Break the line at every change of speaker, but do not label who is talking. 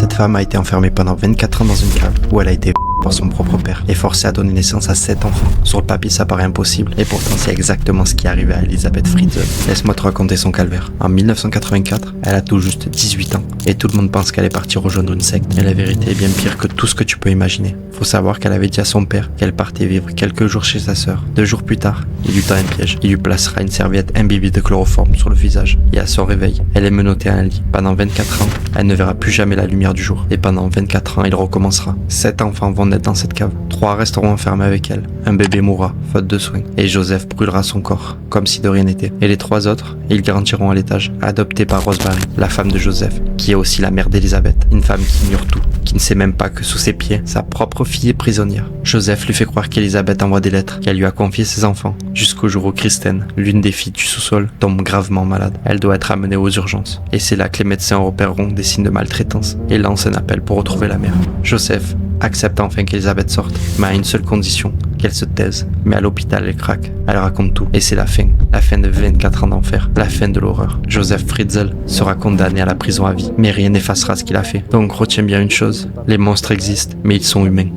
Cette femme a été enfermée pendant 24 ans dans une cave où elle a été par son propre père et forcée à donner naissance à 7 enfants. Sur le papier, ça paraît impossible, et pourtant c'est exactement ce qui est arrivé à Elisabeth Fritzl. Laisse-moi te raconter son calvaire. En 1984, elle a tout juste 18 ans, et tout le monde pense qu'elle est partie rejoindre une secte. Mais la vérité est bien pire que tout ce que tu peux imaginer. Faut savoir qu'elle avait dit à son père qu'elle partait vivre quelques jours chez sa sœur. 2 jours plus tard, il lui tend un piège. Il lui placera une serviette imbibée de chloroforme sur le visage. Et à son réveil, elle est menottée à un lit. Pendant 24 ans, elle ne verra plus jamais la lumière du jour. Et pendant 24 ans, il recommencera. 7 enfants vont naître dans cette cave. 3 resteront enfermés avec elle. Un bébé mourra, faute de soins. Et Joseph brûlera son corps, comme si de rien n'était. Et les 3 autres, ils grandiront à l'étage, adoptés par Rosemary, la femme de Joseph, qui est aussi la mère d'Elisabeth. Une femme qui ignore tout, qui ne sait même pas que sous ses pieds, sa propre fille est prisonnière. Joseph lui fait croire qu'Elisabeth envoie des lettres, qu'elle lui a confié ses enfants, jusqu'au jour où Kristen, l'une des filles du sous-sol, tombe gravement malade. Elle doit être amenée aux urgences. Et c'est là que les médecins repéreront des signes de maltraitance et lancent un appel pour retrouver la mère. Joseph accepte enfin qu'Elisabeth sorte, mais à une seule condition, qu'elle se taise. Mais à l'hôpital, elle craque. Elle raconte tout. Et c'est la fin de 24 ans d'enfer, la fin de l'horreur. Joseph Fritzl sera condamné à la prison à vie, mais rien n'effacera ce qu'il a fait. Donc retiens bien une chose, les monstres existent, mais ils sont humains.